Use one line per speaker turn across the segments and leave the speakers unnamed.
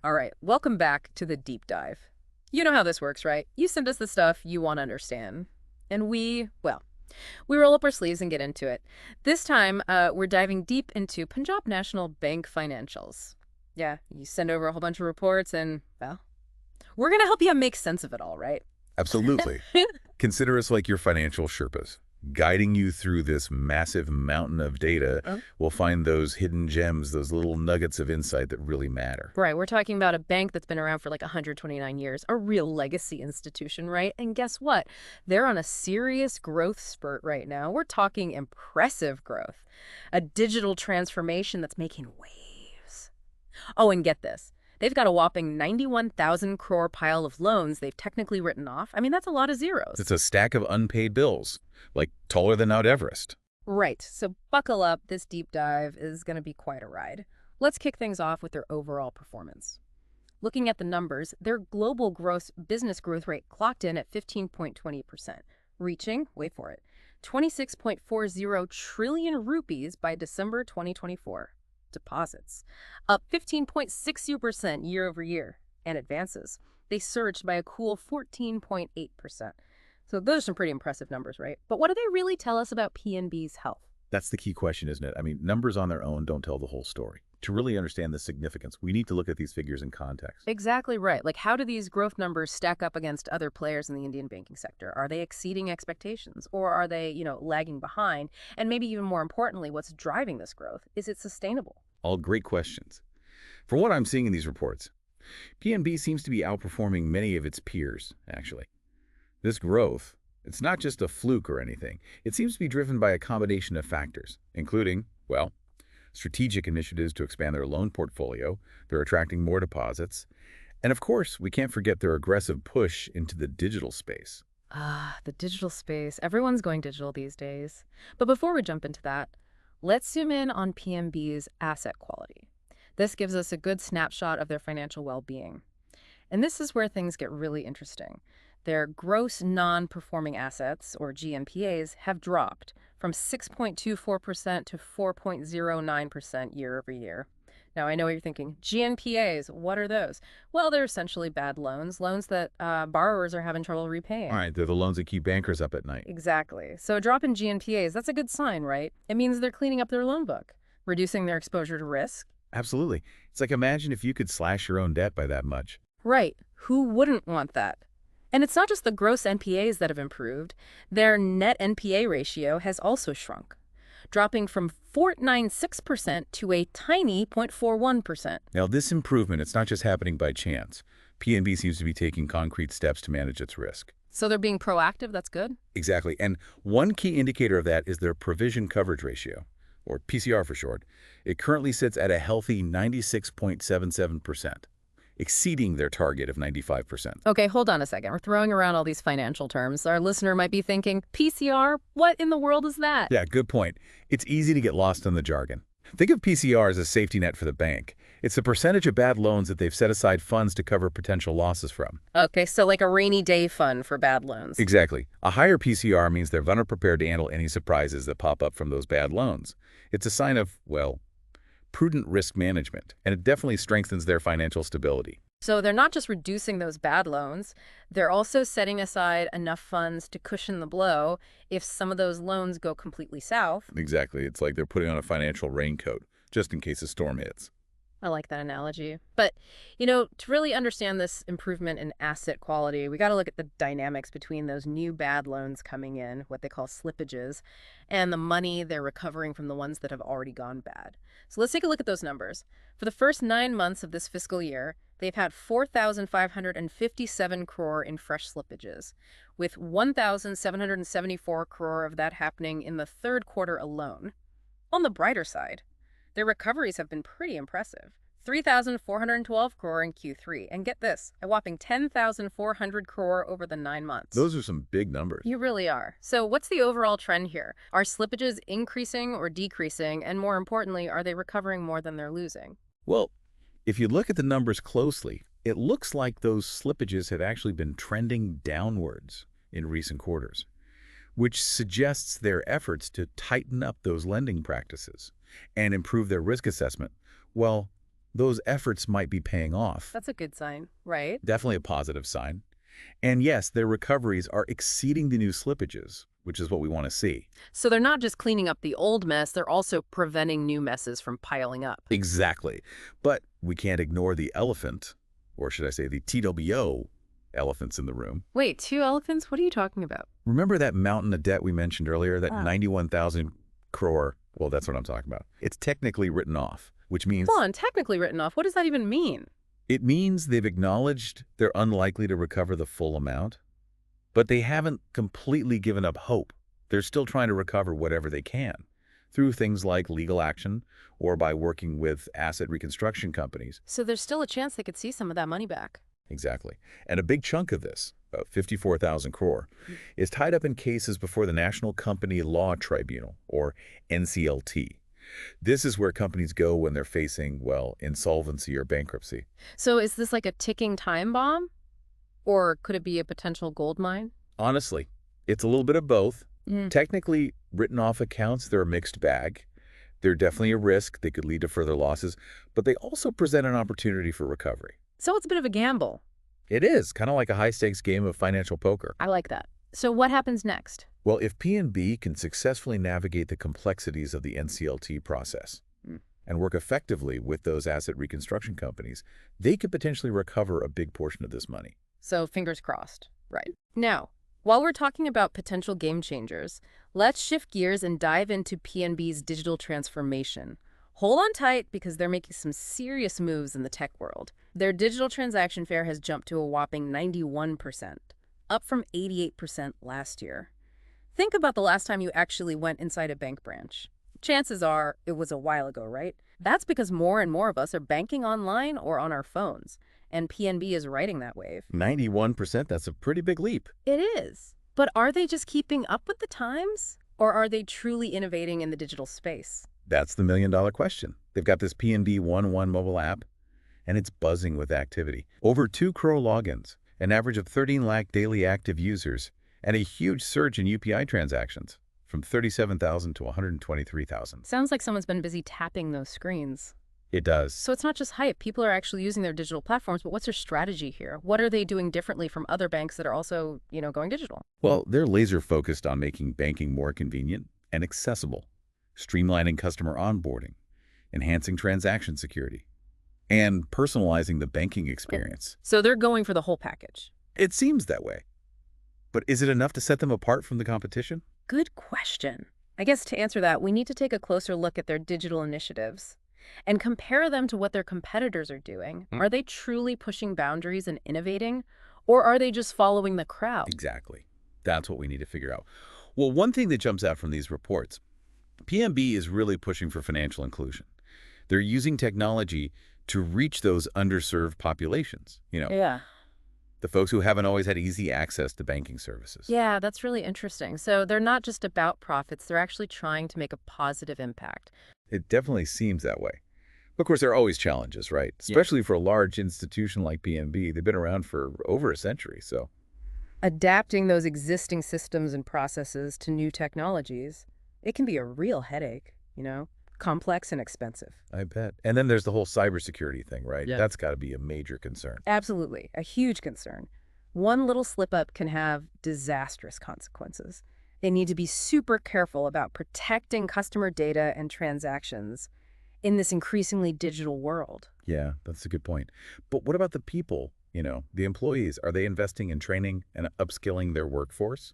All right, welcome back to the deep dive. You know how this works, right? You send us the stuff you want to understand. And we roll up our sleeves and get into it. This time, we're diving deep into Punjab National Bank financials. Yeah, you send over a whole bunch of reports and, we're going to help you make sense of it all, right?
Absolutely. Consider us like your financial Sherpas. Guiding you through this massive mountain of data,
Oh.
we'll find those hidden gems, those little nuggets of insight that really matter.
Right, we're talking about a bank that's been around for like 129 years, a real legacy institution, right? And guess what? They're on a serious growth spurt right now. We're talking impressive growth, a digital transformation that's making waves. Oh, and get this. They've got a whopping 91,000 crore pile of loans they've technically written off. I mean, that's a lot of zeros.
It's a stack of unpaid bills, like taller than Mount Everest.
Right, so buckle up. This deep dive is going to be quite a ride. Let's kick things off with their overall performance. Looking at the numbers, their global gross business growth rate clocked in at 15.20%, reaching, wait for it, 26.40 trillion rupees by December 2024. Deposits, up 15.60% year over year, and advances. They surged by a cool 14.8%. So those are some pretty impressive numbers, right? But what do they really tell us about PNB's health?
That's the key question, isn't it? I mean, numbers on their own don't tell the whole story. To really understand the significance, we need to look at these figures in context.
Exactly right. Like, how do these growth numbers stack up against other players in the Indian banking sector? Are they exceeding expectations or are they, lagging behind? And maybe even more importantly, what's driving this growth? Is it sustainable?
All great questions. For what I'm seeing in these reports, PNB seems to be outperforming many of its peers, actually. This growth, it's not just a fluke or anything. It seems to be driven by a combination of factors, including, well, strategic initiatives to expand their loan portfolio. They're attracting more deposits. And of course, we can't forget their aggressive push into the digital space.
Ah, the digital space. Everyone's going digital these days. But before we jump into that, let's zoom in on PNB's asset quality. This gives us a good snapshot of their financial well-being. And this is where things get really interesting. Their gross non-performing assets, or GNPAs, have dropped from 6.24% to 4.09% year over year. Now, I know what you're thinking. GNPAs, what are those? Well, they're essentially bad loans, loans that borrowers are having trouble
All
repaying.
right, they're the loans that keep bankers up at night.
Exactly. So a drop in GNPAs, that's a good sign, right? It means they're cleaning up their loan book, reducing their exposure to risk.
Absolutely. It's like imagine if you could slash your own debt by that much.
Right. Who wouldn't want that? And it's not just the gross NPAs that have improved. Their net NPA ratio has also shrunk, dropping from 0.96% to a tiny 0.41%.
Now, this improvement, it's not just happening by chance. PNB seems to be taking concrete steps to manage its risk.
So they're being proactive. That's good.
Exactly. And one key indicator of that is their provision coverage ratio, or PCR for short. It currently sits at a healthy 96.77%, exceeding their target of 95%.
Okay, hold on a second. We're throwing around all these financial terms. Our listener might be thinking, PCR? What in the world is that?
Yeah, good point. It's easy to get lost in the jargon. Think of PCR as a safety net for the bank. It's the percentage of bad loans that they've set aside funds to cover potential losses from.
Okay, so like a rainy day fund for bad loans.
Exactly. A higher PCR means they're better prepared to handle any surprises that pop up from those bad loans. It's a sign of, well, prudent risk management, and it definitely strengthens their financial stability.
So they're not just reducing those bad loans, they're also setting aside enough funds to cushion the blow if some of those loans go completely south.
Exactly. It's like they're putting on a financial raincoat, just in case a storm hits.
I like that analogy. But, to really understand this improvement in asset quality, we got to look at the dynamics between those new bad loans coming in, what they call slippages, and the money they're recovering from the ones that have already gone bad. So let's take a look at those numbers. For the first 9 months of this fiscal year, they've had 4,557 crore in fresh slippages, with 1,774 crore of that happening in the third quarter alone. On the brighter side, their recoveries have been pretty impressive. 3,412 crore in Q3. And get this, a whopping 10,400 crore over the 9 months.
Those are some big numbers.
You really are. So what's the overall trend here? Are slippages increasing or decreasing? And more importantly, are they recovering more than they're losing?
Well, if you look at the numbers closely, it looks like those slippages have actually been trending downwards in recent quarters, which suggests their efforts to tighten up those lending practices and improve their risk assessment, well, those efforts might be paying off.
That's a good sign, right?
Definitely a positive sign. And yes, their recoveries are exceeding the new slippages, which is what we want to see.
So they're not just cleaning up the old mess, they're also preventing new messes from piling up.
Exactly. But we can't ignore the elephant, or should I say the TWO elephants in the room.
Wait, two elephants? What are you talking about?
Remember that mountain of debt we mentioned earlier, that
Ah.
91,000 crore? Well, that's what I'm talking about. It's technically written off, which means
Hold on, technically written off. What does that even mean?
it means they've acknowledged they're unlikely to recover the full amount, but they haven't completely given up hope. They're still trying to recover whatever they can through things like legal action or by working with asset reconstruction companies.
So there's still a chance they could see some of that money back.
Exactly. And a big chunk of this, about 54,000 crore, is tied up in cases before the National Company Law Tribunal, or NCLT. This is where companies go when they're facing, well, insolvency or bankruptcy.
So is this like a ticking time bomb? Or could it be a potential gold mine?
Honestly, it's a little bit of both.
Mm.
Technically, written off accounts, they're a mixed bag. They're definitely a risk. They could lead to further losses, but they also present an opportunity for recovery.
So it's a bit of a gamble.
It is kind of like a high-stakes game of financial poker.
I like that. So what happens next?
Well, if P&B can successfully navigate the complexities of the NCLT process
Mm.
and work effectively with those asset reconstruction companies, they could potentially recover a big portion of this money.
So fingers crossed. Right. Now, while we're talking about potential game changers, let's shift gears and dive into PNB's digital transformation. Hold on tight because they're making some serious moves in the tech world. Their digital transaction fare has jumped to a whopping 91%, up from 88% last year. Think about the last time you actually went inside a bank branch. Chances are it was a while ago, right? That's because more and more of us are banking online or on our phones, and PNB is riding that wave.
91%, that's a pretty big leap.
It is. But are they just keeping up with the times? Or are they truly innovating in the digital space?
That's the million-dollar question. They've got this PNB 1-1 mobile app, and it's buzzing with activity. Over 2 crore logins, an average of 13 lakh daily active users, and a huge surge in UPI transactions, from 37,000 to 123,000.
Sounds like someone's been busy tapping those screens.
It does.
So it's not just hype. People are actually using their digital platforms, but what's their strategy here? What are they doing differently from other banks that are also, going digital?
Well, they're laser-focused on making banking more convenient and accessible, streamlining customer onboarding, enhancing transaction security, and personalizing the banking experience.
So they're going for the whole package.
It seems that way. But is it enough to set them apart from the competition?
Good question. I guess to answer that, we need to take a closer look at their digital initiatives and compare them to what their competitors are doing. Are they truly pushing boundaries and innovating, or are they just following the crowd?
Exactly. That's what we need to figure out. Well, one thing that jumps out from these reports, PNB is really pushing for financial inclusion. They're using technology to reach those underserved populations,
Yeah.
the folks who haven't always had easy access to banking services.
Yeah, that's really interesting. So they're not just about profits, they're actually trying to make a positive impact.
It definitely seems that way. Of course, there are always challenges, right? Especially for a large institution like PNB. They've been around for over a century, so.
Adapting those existing systems and processes to new technologies, it can be a real headache, complex and expensive.
I bet. And then there's the whole cybersecurity thing, right?
Yeah.
That's got to be a major concern.
Absolutely, a huge concern. One little slip-up can have disastrous consequences. They need to be super careful about protecting customer data and transactions in this increasingly digital world.
Yeah, that's a good point. But what about the people, the employees? Are they investing in training and upskilling their workforce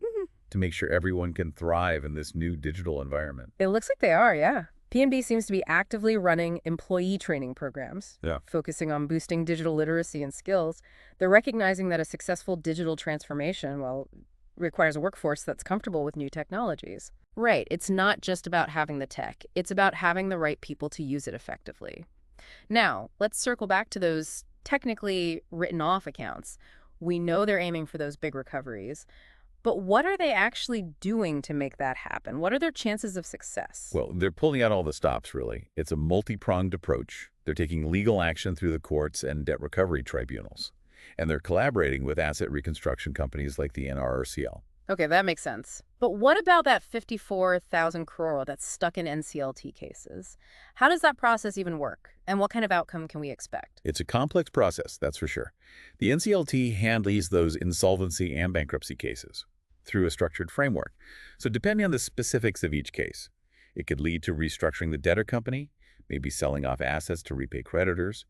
to make sure everyone can thrive in this new digital environment?
It looks like they are, yeah. PNB seems to be actively running employee training programs, focusing on boosting digital literacy and skills. They're recognizing that a successful digital transformation, requires a workforce that's comfortable with new technologies. Right, it's not just about having the tech. It's about having the right people to use it effectively. Now, let's circle back to those technically written off accounts. We know they're aiming for those big recoveries. But what are they actually doing to make that happen? What are their chances of success?
Well, they're pulling out all the stops, really. It's a multi-pronged approach. They're taking legal action through the courts and debt recovery tribunals. And they're collaborating with asset reconstruction companies like the NRRCL.
Okay, that makes sense. But what about that 54,000 crore that's stuck in NCLT cases? How does that process even work? And what kind of outcome can we expect?
It's a complex process, that's for sure. The NCLT handles those insolvency and bankruptcy cases through a structured framework. So depending on the specifics of each case, it could lead to restructuring the debtor company, maybe selling off assets to repay creditors,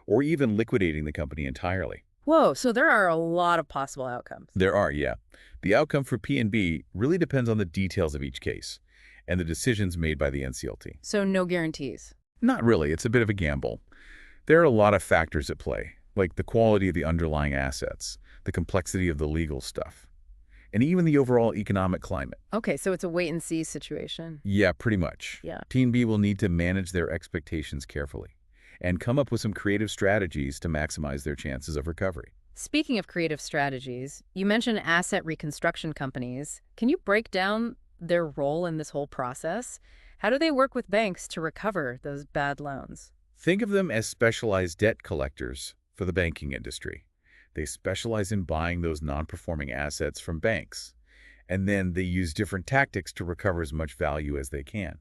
or even liquidating the company entirely.
Whoa, so there are a lot of possible outcomes.
There are, yeah. The outcome for P&B really depends on the details of each case and the decisions made by the NCLT.
So no guarantees.
Not really, it's a bit of a gamble. There are a lot of factors at play, like the quality of the underlying assets, the complexity of the legal stuff, and even the overall economic climate.
Okay, so it's a wait and see situation.
Yeah, pretty much.
Yeah.
P&B will need to manage their expectations carefully and come up with some creative strategies to maximize their chances of recovery.
Speaking of creative strategies, you mentioned asset reconstruction companies. Can you break down their role in this whole process? How do they work with banks to recover those bad loans?
Think of them as specialized debt collectors for the banking industry. They specialize in buying those non-performing assets from banks, and then they use different tactics to recover as much value as they can.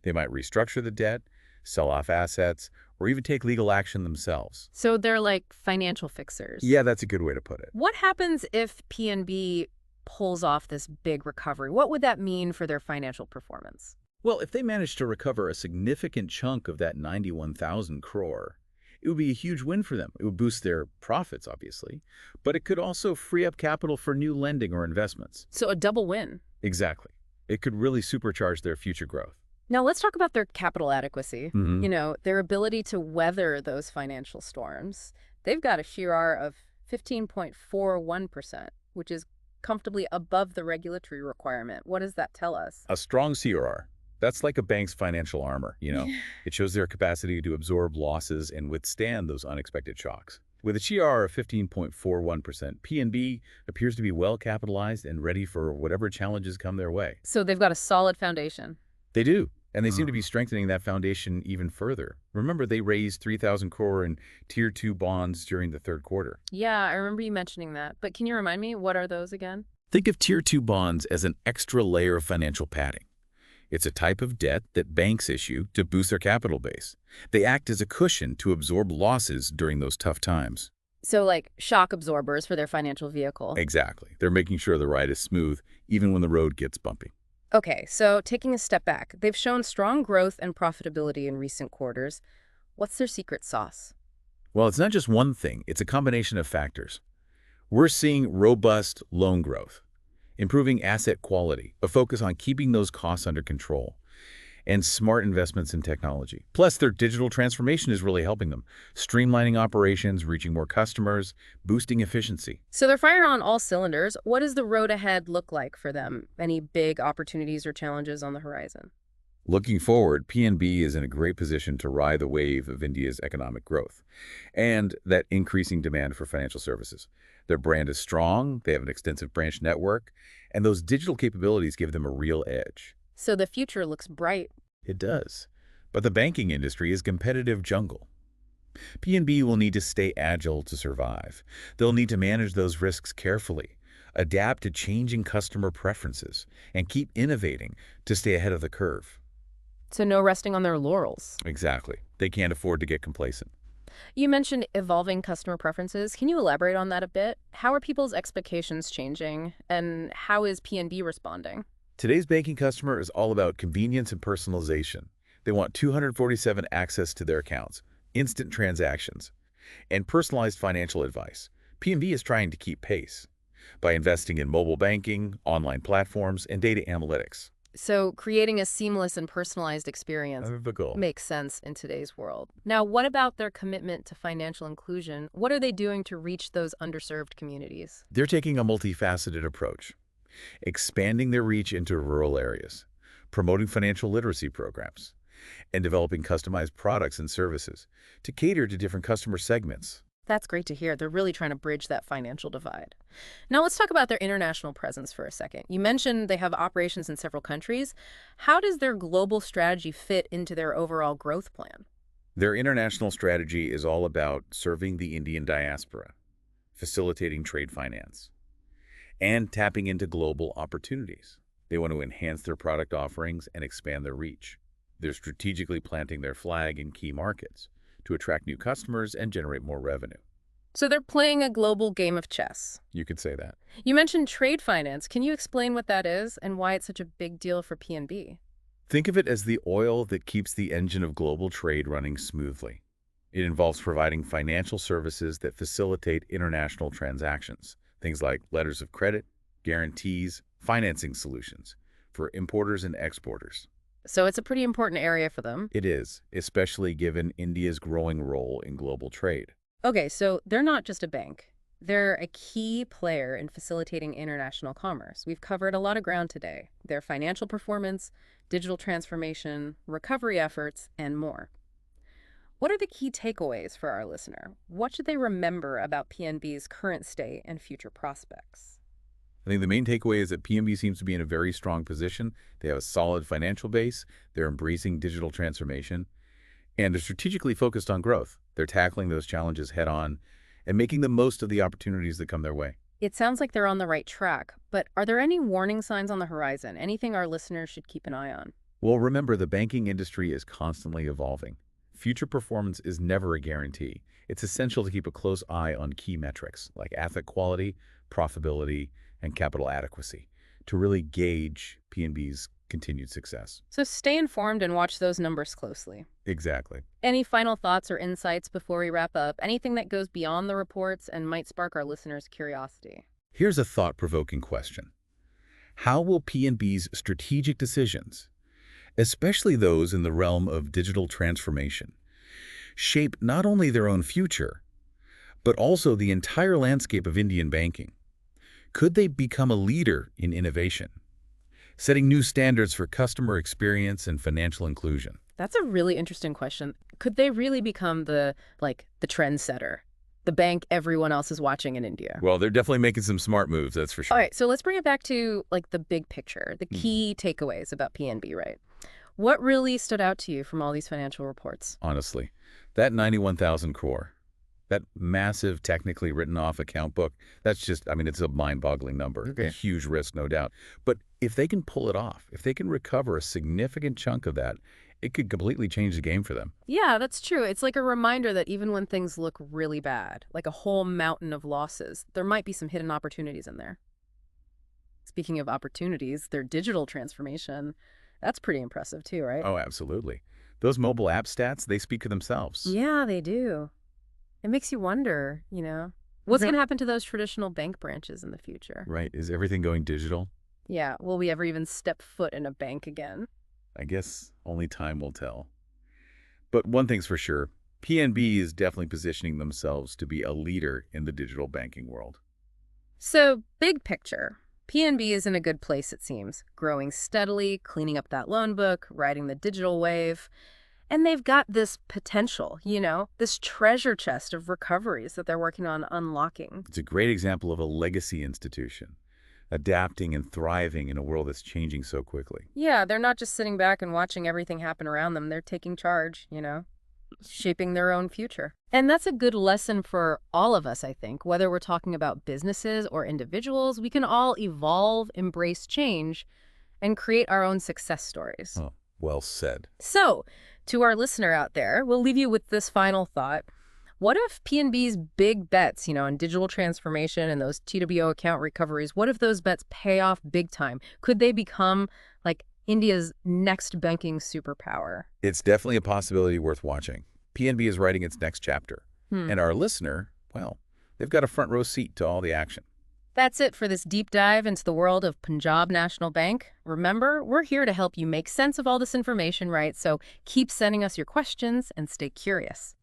They might restructure the debt, sell off assets, or even take legal action themselves.
So they're like financial fixers.
Yeah, that's a good way to put it.
What happens if PNB pulls off this big recovery? What would that mean for their financial performance?
Well, if they manage to recover a significant chunk of that 91,000 crore, it would be a huge win for them. It would boost their profits, obviously, but it could also free up capital for new lending or investments.
So a double win.
Exactly. It could really supercharge their future growth.
Now let's talk about their capital adequacy.
Hmm.
Their ability to weather those financial storms. They've got a CRR of 15.41%, which is comfortably above the regulatory requirement. What does that tell us?
A strong CRR. That's like a bank's financial armor. It shows their capacity to absorb losses and withstand those unexpected shocks. With a CRR of 15.41%, PNB appears to be well capitalized and ready for whatever challenges come their way.
So they've got a solid foundation.
They do, and they seem to be strengthening that foundation even further. Remember, they raised 3,000 crore in Tier 2 bonds during the third quarter.
Yeah, I remember you mentioning that. But can you remind me, what are those again?
Think of Tier 2 bonds as an extra layer of financial padding. It's a type of debt that banks issue to boost their capital base. They act as a cushion to absorb losses during those tough times.
So like shock absorbers for their financial vehicle.
Exactly. They're making sure the ride is smooth, even when the road gets bumpy.
Okay, so taking a step back, they've shown strong growth and profitability in recent quarters. What's their secret sauce?
Well, it's not just one thing. It's a combination of factors. We're seeing robust loan growth, improving asset quality, a focus on keeping those costs under control, and smart investments in technology. Plus, their digital transformation is really helping them, streamlining operations, reaching more customers, boosting efficiency.
So they're firing on all cylinders. What does the road ahead look like for them? Any big opportunities or challenges on the horizon?
Looking forward, PNB is in a great position to ride the wave of India's economic growth and that increasing demand for financial services. Their brand is strong, they have an extensive branch network, and those digital capabilities give them a real edge.
So the future looks bright.
It does. But the banking industry is a competitive jungle. PNB will need to stay agile to survive. They'll need to manage those risks carefully, adapt to changing customer preferences, and keep innovating to stay ahead of the curve.
So no resting on their laurels.
Exactly. They can't afford to get complacent.
You mentioned evolving customer preferences. Can you elaborate on that a bit? How are people's expectations changing, and how is PNB responding?
Today's banking customer is all about convenience and personalization. They want 247 access to their accounts, instant transactions, and personalized financial advice. PNB is trying to keep pace by investing in mobile banking, online platforms, and data analytics.
So creating a seamless and personalized experience
The goal.
makes sense in today's world. Now, what about their commitment to financial inclusion? What are they doing to reach those underserved communities?
They're taking a multifaceted approach, expanding their reach into rural areas, promoting financial literacy programs, and developing customized products and services to cater to different customer segments.
That's great to hear. They're really trying to bridge that financial divide. Now let's talk about their international presence for a second. You mentioned they have operations in several countries. How does their global strategy fit into their overall growth plan?
Their international strategy is all about serving the Indian diaspora, facilitating trade finance, and tapping into global opportunities. They want to enhance their product offerings and expand their reach. They're strategically planting their flag in key markets to attract new customers and generate more revenue.
So they're playing a global game of chess.
You could say that.
You mentioned trade finance. Can you explain what that is and why it's such a big deal for PNB?
Think of it as the oil that keeps the engine of global trade running smoothly. It involves providing financial services that facilitate international transactions, things like letters of credit, guarantees, financing solutions for importers and exporters.
So it's a pretty important area for them.
It is, especially given India's growing role in global trade.
Okay, so they're not just a bank. They're a key player in facilitating international commerce. We've covered a lot of ground today. Their financial performance, digital transformation, recovery efforts, and more. What are the key takeaways for our listener? What should they remember about PNB's current state and future prospects?
I think the main takeaway is that PNB seems to be in a very strong position. They have a solid financial base, they're embracing digital transformation, and they're strategically focused on growth. They're tackling those challenges head on and making the most of the opportunities that come their way.
It sounds like they're on the right track, but are there any warning signs on the horizon? Anything our listeners should keep an eye on?
Well, remember, the banking industry is constantly evolving. Future performance is never a guarantee. It's essential to keep a close eye on key metrics like asset quality, profitability, and capital adequacy to really gauge PNB's continued success.
So stay informed and watch those numbers closely.
Exactly.
Any final thoughts or insights before we wrap up? Anything that goes beyond the reports and might spark our listeners' curiosity?
Here's a thought-provoking question. How will PNB's strategic decisions, especially those in the realm of digital transformation, shape not only their own future, but also the entire landscape of Indian banking? Could they become a leader in innovation, setting new standards for customer experience and financial inclusion?
That's a really interesting question. Could they really become the trendsetter, the bank everyone else is watching in India?
Well, they're definitely making some smart moves, that's for sure.
All right, so let's bring it back to the big picture, the key takeaways about PNB, right? What really stood out to you from all these financial reports?
Honestly, that 91,000 crore, that massive, technically written off account book, that's just, I mean, it's a mind-boggling number.
Okay.
A huge risk, no doubt. But if they can pull it off, if they can recover a significant chunk of that, it could completely change the game for them.
Yeah, that's true. It's like a reminder that even when things look really bad, like a whole mountain of losses, there might be some hidden opportunities in there. Speaking of opportunities, their digital transformation, that's pretty impressive too, right?
Oh, absolutely. Those mobile app stats, they speak for themselves.
Yeah, they do. It makes you wonder, what's
Yeah.
going to happen to those traditional bank branches in the future?
Right. Is everything going digital?
Yeah, will we ever even step foot in a bank again?
I guess only time will tell. But one thing's for sure, PNB is definitely positioning themselves to be a leader in the digital banking world.
So, big picture, PNB is in a good place, it seems, growing steadily, cleaning up that loan book, riding the digital wave. And they've got this potential, this treasure chest of recoveries that they're working on unlocking.
It's a great example of a legacy institution, adapting and thriving in a world that's changing so quickly.
Yeah, they're not just sitting back and watching everything happen around them. They're taking charge, shaping their own future. And that's a good lesson for all of us, I think. Whether we're talking about businesses or individuals, we can all evolve, embrace change, and create our own success stories.
Oh, well said.
So, to our listener out there, we'll leave you with this final thought. What if PNB's big bets, on digital transformation and those TWO account recoveries, what if those bets pay off big time? Could they become India's next banking superpower?
It's definitely a possibility worth watching. PNB is writing its next chapter. And our listener, well, they've got a front row seat to all the action.
That's it for this deep dive into the world of Punjab National Bank. Remember, we're here to help you make sense of all this information, right? So keep sending us your questions and stay curious.